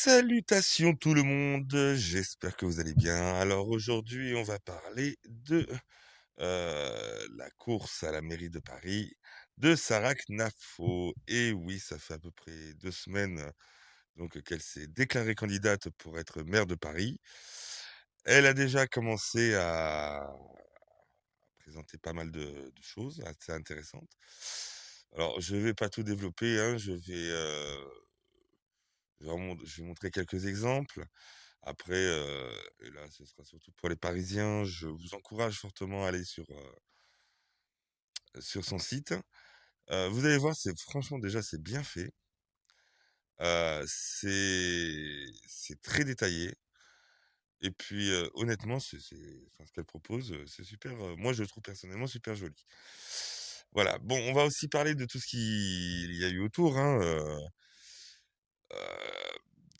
Salutations tout le monde, j'espère que vous allez bien. Alors aujourd'hui, on va parler de la course à la mairie de Paris de Sarah Knafo. Et oui, ça fait à peu près 2 semaines donc qu'elle s'est déclarée candidate pour être maire de Paris. Elle a déjà commencé à présenter pas mal de choses assez intéressantes. Alors, je vais pas tout développer, hein, je vais montrer quelques exemples. Après, et là, ce sera surtout pour les Parisiens, je vous encourage fortement à aller sur son site. Vous allez voir, c'est franchement déjà c'est bien fait. C'est très détaillé et puis, honnêtement, enfin, ce qu'elle propose, c'est super, moi je le trouve personnellement super joli. Voilà, bon, on va aussi parler de tout ce qu'il y a eu autour, hein,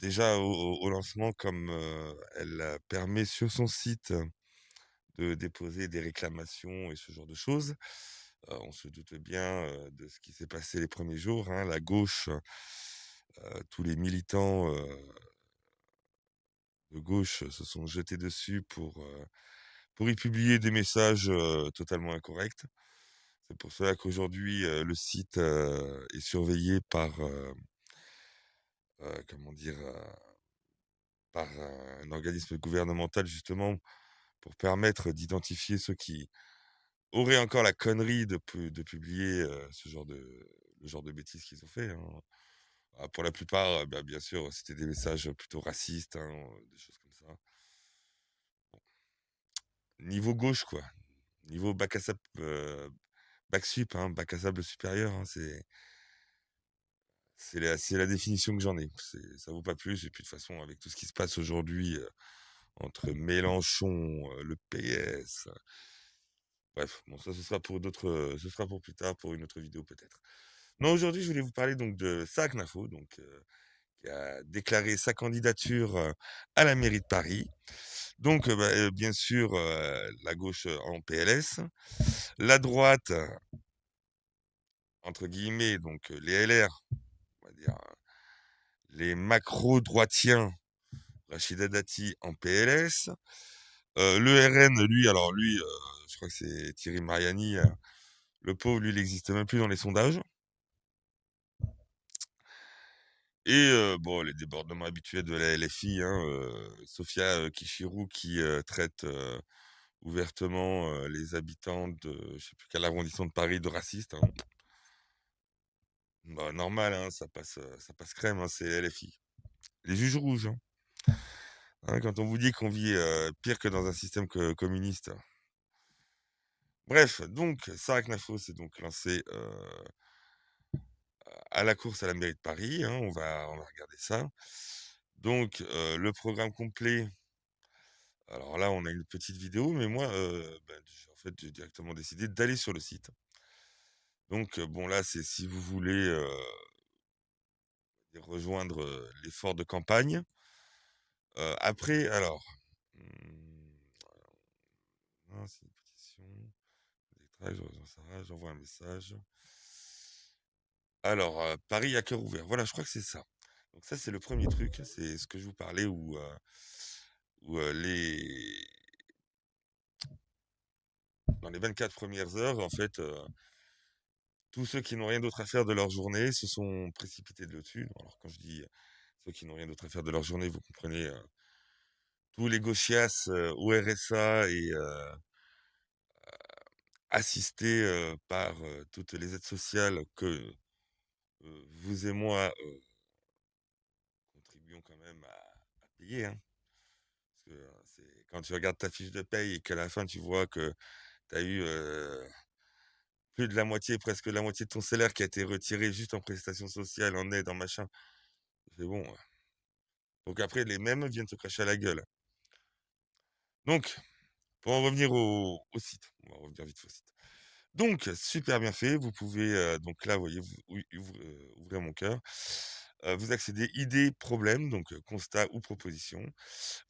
déjà au lancement comme, elle, permet sur son site de déposer des réclamations et ce genre de choses. On se doute bien, de ce qui s'est passé les premiers jours, hein. La gauche, tous les militants, de gauche se sont jetés dessus pour y publier des messages, totalement incorrects. C'est pour cela qu'aujourd'hui, le site, est surveillé par, comment dire? Par un organisme gouvernemental justement pour permettre d'identifier ceux qui auraient encore la connerie de publier, le genre de bêtises qu'ils ont fait, hein. Ah, pour la plupart, bah, bien sûr, c'était des messages plutôt racistes, hein, des choses comme ça. Niveau gauche, quoi. Niveau bac sup, hein, bac à sable supérieur, hein, c'est la définition que j'en ai. Ça vaut pas plus et puis de toute façon avec tout ce qui se passe aujourd'hui, entre Mélenchon, le PS, bref, bon ça ce sera pour plus tard, pour une autre vidéo peut-être. Non, aujourd'hui je voulais vous parler donc de Sarah Knafo, donc qui a déclaré sa candidature, à la mairie de Paris. Donc bien sûr, la gauche, en PLS, la droite, entre guillemets, donc les LR, on va dire, les macro-droitiens, Rachida Dati en PLS, le RN, lui, alors lui, je crois que c'est Thierry Mariani, le pauvre, lui, il n'existe même plus dans les sondages. Et bon, les débordements habituels de la LFI, hein, Sophia Kishirou qui traite ouvertement les habitants de je sais plus quel arrondissement de Paris de racistes, hein. Bah, normal, hein, ça passe crème, hein, c'est LFI. Les juges rouges, hein. Hein, quand on vous dit qu'on vit pire que dans un système communiste. Bref, donc Sarah Knafo s'est donc lancée à la course à la mairie de Paris, hein, on va regarder ça. Donc le programme complet. Alors là, on a une petite vidéo, mais moi, en fait, j'ai directement décidé d'aller sur le site. Donc, bon, là, c'est si vous voulez rejoindre l'effort de campagne. Après, alors, non, c'est une pétition. J'envoie un message. Alors, Paris à cœur ouvert. Voilà, je crois que c'est ça. Donc ça, c'est le premier truc. C'est ce que je vous parlais où dans les 24 premières heures, en fait, tous ceux qui n'ont rien d'autre à faire de leur journée se sont précipités dessus. Alors quand je dis ceux qui n'ont rien d'autre à faire de leur journée, vous comprenez, tous les gauchias au RSA et assistés par toutes les aides sociales que vous et moi contribuons quand même à payer, hein. Parce que quand tu regardes ta fiche de paye et qu'à la fin tu vois que tu as eu plus de la moitié, presque la moitié de ton salaire qui a été retiré juste en prestations sociales, en aide, en machin, c'est bon. Donc après, les mêmes viennent te cracher à la gueule. Donc, pour en revenir au site, on va revenir vite fait au site. Donc, super bien fait. Vous pouvez, donc là, vous voyez, ouvrez mon cœur. Vous accédez idées, problèmes, donc constat ou proposition.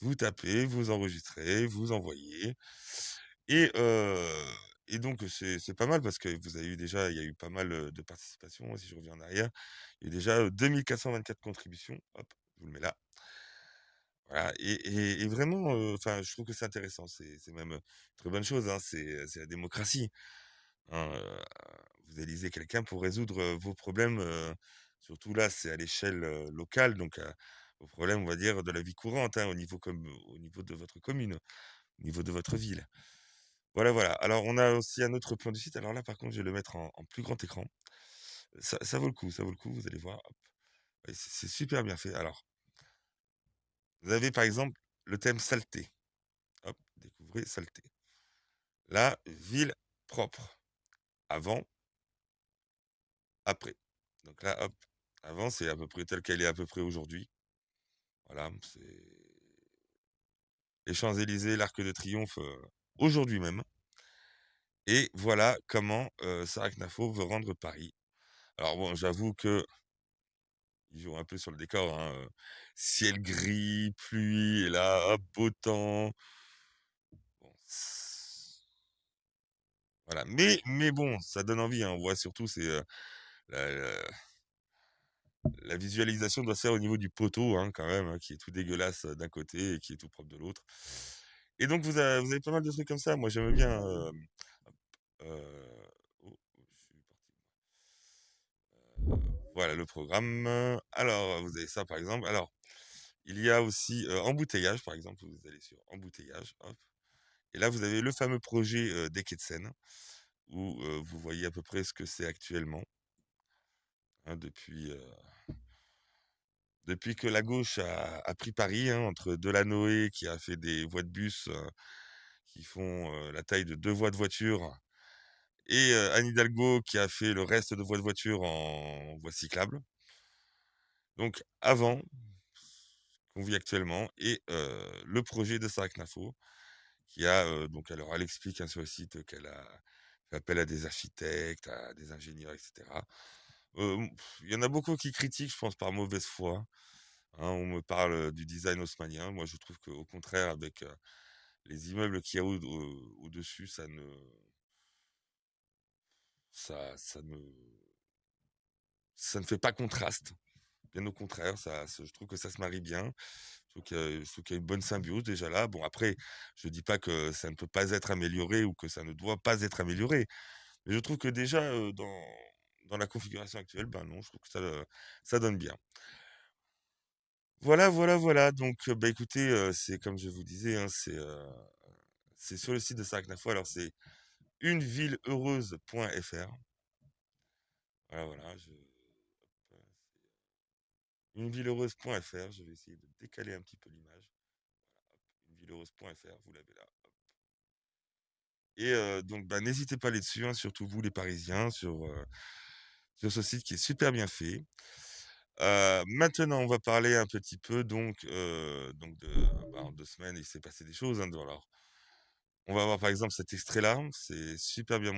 Vous tapez, vous enregistrez, vous envoyez. Et, et donc, c'est pas mal parce que vous avez eu déjà, il y a eu pas mal de participation. Si je reviens en arrière, il y a eu déjà 2424 contributions. Hop, vous le mets là. Voilà, et vraiment, enfin, je trouve que c'est intéressant. C'est même une très bonne chose, hein. C'est la démocratie, hein. Vous élisez quelqu'un pour résoudre vos problèmes. Surtout là, c'est à l'échelle locale, donc vos problèmes, on va dire, de la vie courante, hein, au niveau comme au niveau de votre commune, au niveau de votre ville. Voilà, voilà. Alors, on a aussi un autre plan du site. Alors là, par contre, je vais le mettre en plus grand écran. Ça vaut le coup, ça vaut le coup. Vous allez voir. Hop. Ouais, c'est super bien fait. Alors, vous avez par exemple le thème saleté. Hop, découvrez saleté. Là, ville propre. Avant, après. Donc là, hop, avant, c'est à peu près tel qu'elle est à peu près aujourd'hui. Voilà, c'est les Champs-Élysées, l'Arc de Triomphe, aujourd'hui même. Et voilà comment Sarah Knafo veut rendre Paris. Alors bon, j'avoue que ils jouent un peu sur le décor, hein, ciel gris, pluie, et là, hop, beau temps. Bon, voilà. Mais bon, ça donne envie, hein. On voit surtout, c'est la, la visualisation doit se faire au niveau du poteau, hein, quand même, hein, qui est tout dégueulasse d'un côté et qui est tout propre de l'autre. Et donc, vous avez pas mal de trucs comme ça. Moi, j'aime bien. Oh, je suis parti. Voilà le programme. Alors, vous avez ça, par exemple. Alors, il y a aussi embouteillage, par exemple. Vous allez sur embouteillage. Hop. Et là, vous avez le fameux projet des quais de Seine, où vous voyez à peu près ce que c'est actuellement, hein, depuis que la gauche a pris Paris, hein, entre Delanoë qui a fait des voies de bus qui font la taille de 2 voies de voiture, et Anne Hidalgo qui a fait le reste de voies de voiture en voie cyclable. Donc avant, qu'on vit actuellement, et le projet de Sarah Knafo, qui a, donc alors elle explique, hein, sur le site qu'elle a fait appel à des architectes, à des ingénieurs, etc. Il y en a beaucoup qui critiquent, je pense, par mauvaise foi. Hein, on me parle du design haussmannien. Moi, je trouve qu'au contraire, avec les immeubles qu'il y a au-dessus, ça ne fait pas contraste. Bien au contraire, je trouve que ça se marie bien. Je trouve qu'il y a une bonne symbiose déjà là. Bon, après, je ne dis pas que ça ne peut pas être amélioré ou que ça ne doit pas être amélioré. Mais je trouve que déjà, dans la configuration actuelle, ben non, je trouve que ça donne bien. Voilà, voilà, voilà. Donc, bah, écoutez, c'est comme je vous disais, hein, c'est sur le site de Sarknafo. Alors, c'est unevilleheureuse.fr. Voilà, voilà. Unevilleheureuse.fr. Je vais essayer de décaler un petit peu l'image. Voilà, hop, unevilleheureuse.fr, vous l'avez là. Hop. Et donc, bah, n'hésitez pas à aller dessus, hein, surtout vous, les Parisiens, sur ce site qui est super bien fait. Maintenant, on va parler un petit peu en 2 semaines, il s'est passé des choses, hein. Alors, on va voir par exemple cet extrait-là, c'est super bien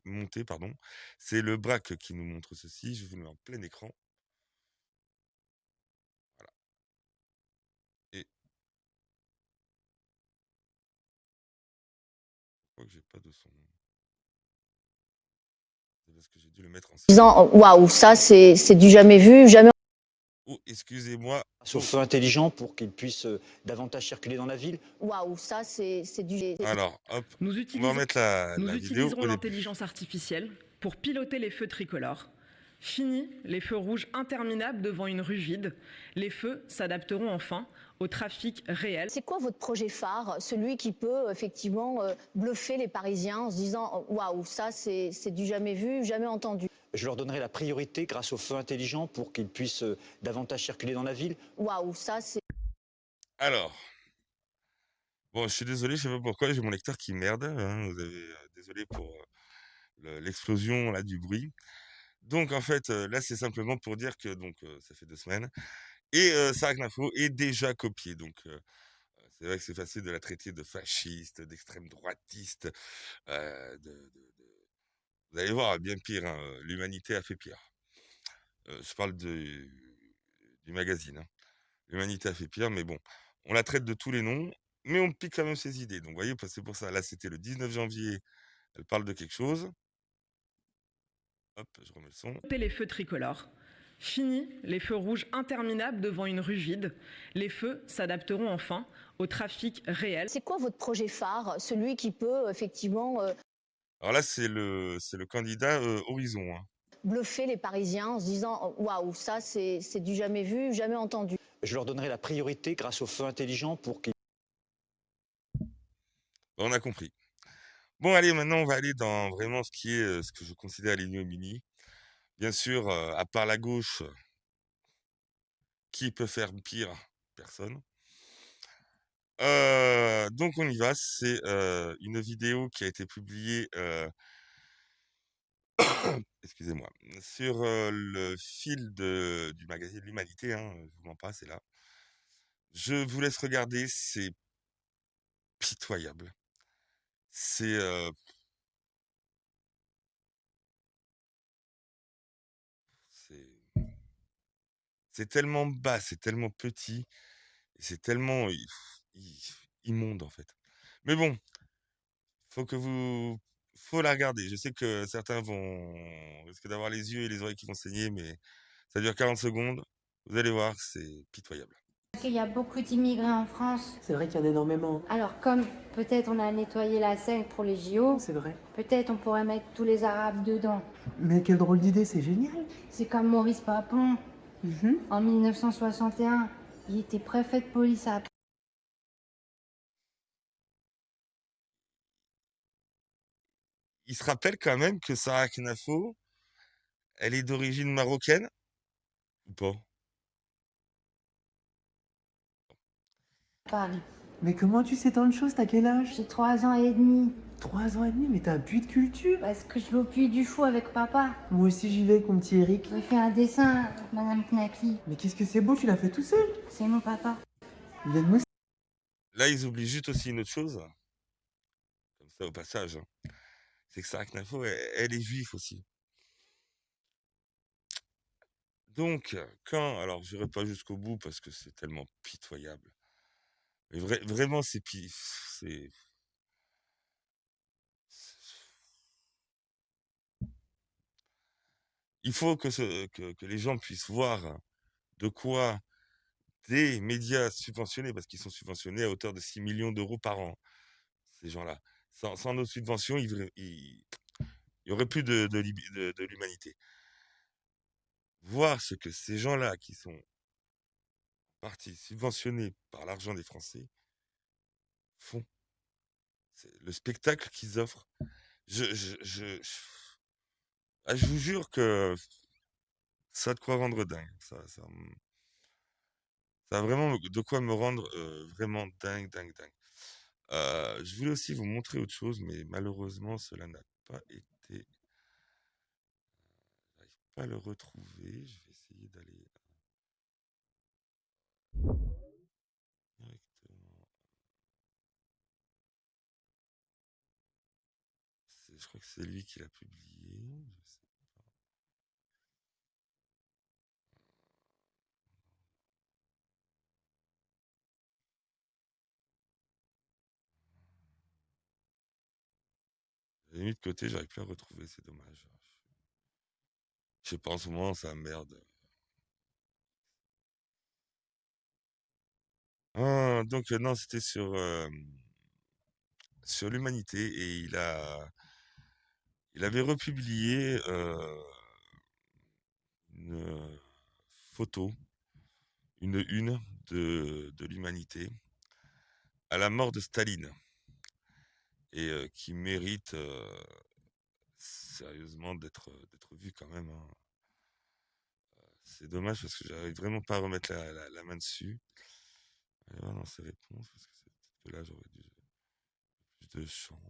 monté, pardon. C'est le BRAC qui nous montre ceci. Je vous le mets en plein écran. Voilà. Et pourquoi que j'ai pas de son? C'est parce que j'ai dû le mettre en Disant waouh, ça c'est du jamais vu, jamais. Oh, excusez-moi. Au feu intelligent pour qu'il puisse davantage circuler dans la ville. Waouh, ça c'est du. Alors, hop, Nous on va remettre la vidéo utiliserons au début. l'intelligence artificielle pour piloter les feux tricolores. Fini les feux rouges interminables devant une rue vide. Les feux s'adapteront enfin au trafic réel. C'est quoi votre projet phare, celui qui peut effectivement bluffer les Parisiens en se disant waouh, ça c'est du jamais vu, jamais entendu. Je leur donnerai la priorité grâce au feu intelligent pour qu'ils puissent davantage circuler dans la ville. Waouh, ça c'est. Alors, bon, je suis désolé, je sais pas pourquoi, j'ai mon lecteur qui merde, hein. Désolé pour l'explosion là du bruit. Donc en fait, là c'est simplement pour dire que donc ça fait 2 semaines et Sarknafo est déjà copié. Donc c'est vrai que c'est facile de la traiter de fasciste, d'extrême droitiste, vous allez voir, bien pire, hein, l'humanité a fait pire. Je parle du magazine, hein. L'humanité a fait pire, mais bon, on la traite de tous les noms, mais on pique quand même ses idées. Donc vous voyez, c'est pour ça, là c'était le 19 janvier, elle parle de quelque chose. Hop, je remets le son. Les feux tricolores. Fini les feux rouges interminables devant une rue vide. Les feux s'adapteront enfin au trafic réel. C'est quoi votre projet phare, celui qui peut effectivement Alors là, c'est le candidat Horizon, hein. bluffer les Parisiens en se disant waouh, ça c'est du jamais vu, jamais entendu? Je leur donnerai la priorité grâce au feu intelligent pour qu'ils... On a compris. Bon, allez, maintenant, on va aller dans vraiment ce qui est ce que je considère l'ignominie. Bien sûr, à part la gauche, qui peut faire pire? Personne. Donc on y va, c'est une vidéo qui a été publiée, excusez-moi, sur le fil du magazine L'Humanité, hein, je vous mens pas, c'est là. Je vous laisse regarder, c'est pitoyable. C'est c'est c'est tellement bas, c'est tellement petit, et c'est tellement immonde en fait. Mais bon, faut que vous faut la regarder. Je sais que certains vont risquer d'avoir les yeux et les oreilles qui vont saigner, mais ça dure 40 secondes. Vous allez voir, c'est pitoyable. Il y a beaucoup d'immigrés en France. C'est vrai qu'il y en a énormément. Alors comme peut-être on a nettoyé la Seine pour les JO, C'est vrai. peut-être on pourrait mettre tous les Arabes dedans. Mais quelle drôle d'idée, c'est génial. C'est comme Maurice Papon. En 1961, il était préfet de police à... Il se rappelle quand même que Sarah Knafo, elle est d'origine marocaine ou pas? Paris. Mais comment tu sais tant de choses, t'as quel âge? J'ai 3 ans et demi. 3 ans et demi, mais t'as un puits de culture. Parce que je vais au Puy du Fou avec papa. Moi aussi j'y vais avec mon petit Eric. J'ai fait un dessin, Madame Knacky. Mais qu'est-ce que c'est beau, tu l'as fait tout seul. C'est mon papa. Il vient de me... Là, ils oublient juste aussi une autre chose, comme ça au passage, hein. C'est que Sarah Knafo, elle est juive aussi. Donc, alors j'irai pas jusqu'au bout parce que c'est tellement pitoyable. Mais vraiment, c'est il faut que les gens puissent voir de quoi des médias subventionnés, parce qu'ils sont subventionnés à hauteur de 6 millions d'euros par an, ces gens-là. Sans nos subventions, il y aurait plus de l'humanité. Voir ce que ces gens-là, qui sont en partie subventionnés par l'argent des Français, font. C'est le spectacle qu'ils offrent. Je vous jure que ça a de quoi rendre dingue. Ça a vraiment de quoi me rendre vraiment dingue, dingue, dingue. Je voulais aussi vous montrer autre chose, mais malheureusement, cela n'a pas été. J'arrive pas à le retrouver. Je vais essayer d'aller directement. Je crois que c'est lui qui l'a publié. Je sais pas. J'ai mis de côté, j'arrive plus à le retrouver, c'est dommage. Je sais pas, en ce moment, ça merde. Ah, donc, non, c'était sur l'humanité et il avait republié une photo, une de l'humanité à la mort de Staline et qui mérite sérieusement d'être vue quand même, hein. C'est dommage parce que j'arrive vraiment pas à remettre la main dessus. Allez voir dans ces réponses parce que peut-être que là j'aurais dû plus de champs.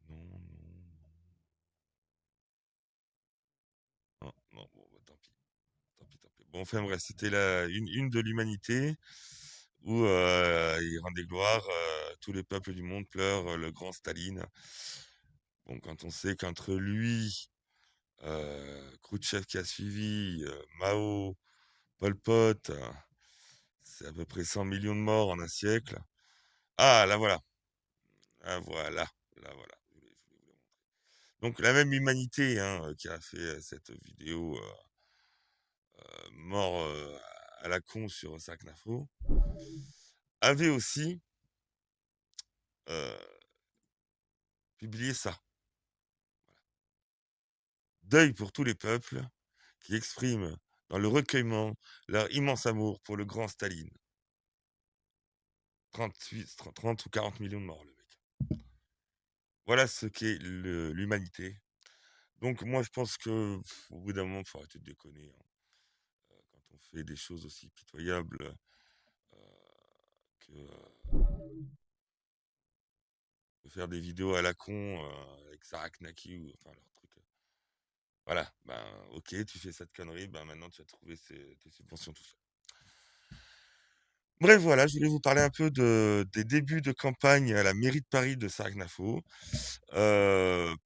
Non, non, non. Non, bon, bah, tant pis. Tant pis, tant pis. Bon, enfin bref, c'était une de l'humanité où il rendait gloire, tous les peuples du monde pleurent le grand Staline. Bon, quand on sait qu'entre lui, Khrouchtchev qui a suivi, Mao, Pol Pot, c'est à peu près 100 millions de morts en un siècle. Ah, là voilà. Ah, voilà. Là voilà. Je voulais vous le montrer. Donc la même humanité hein, qui a fait cette vidéo mort à la con sur Sacnafo avait aussi publié ça. Deuil pour tous les peuples qui expriment dans le recueillement leur immense amour pour le grand Staline. 30 ou 40 millions de morts, le mec. Voilà ce qu'est l'humanité. Donc moi, je pense que au bout d'un moment, il faut arrêter de déconner. Hein. Quand on fait des choses aussi pitoyables que de faire des vidéos à la con avec Sarah Knacky ou enfin leur truc. Voilà, ben ok, tu fais cette connerie, ben maintenant tu vas trouver tes subventions tout seul. Bref, voilà, je voulais vous parler un peu des débuts de campagne à la mairie de Paris de Sarah Knafo.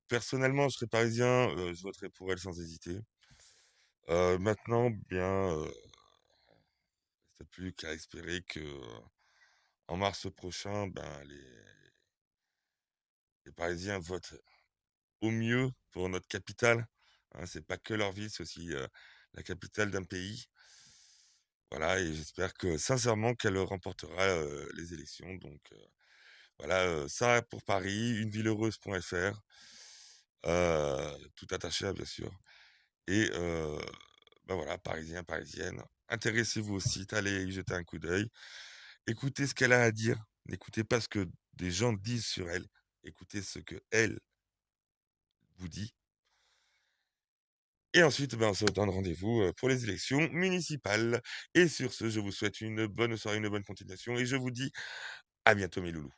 Personnellement, je serais parisien, je voterais pour elle sans hésiter. Maintenant, bien, reste plus qu'à espérer que en mars prochain, ben, les Parisiens votent au mieux pour notre capitale. Hein, c'est pas que leur ville, c'est aussi la capitale d'un pays. Voilà, et j'espère que sincèrement qu'elle remportera les élections. Donc voilà, ça pour Paris, unevilleheureuse.fr, tout attaché, bien sûr. Et ben voilà, Parisiens, Parisiennes, intéressez-vous au site, allez y jeter un coup d'œil. Écoutez ce qu'elle a à dire. N'écoutez pas ce que des gens disent sur elle. Écoutez ce que elle vous dit. Et ensuite, ben, on se donne rendez-vous pour les élections municipales. Et sur ce, je vous souhaite une bonne soirée, une bonne continuation. Et je vous dis à bientôt, mes loulous.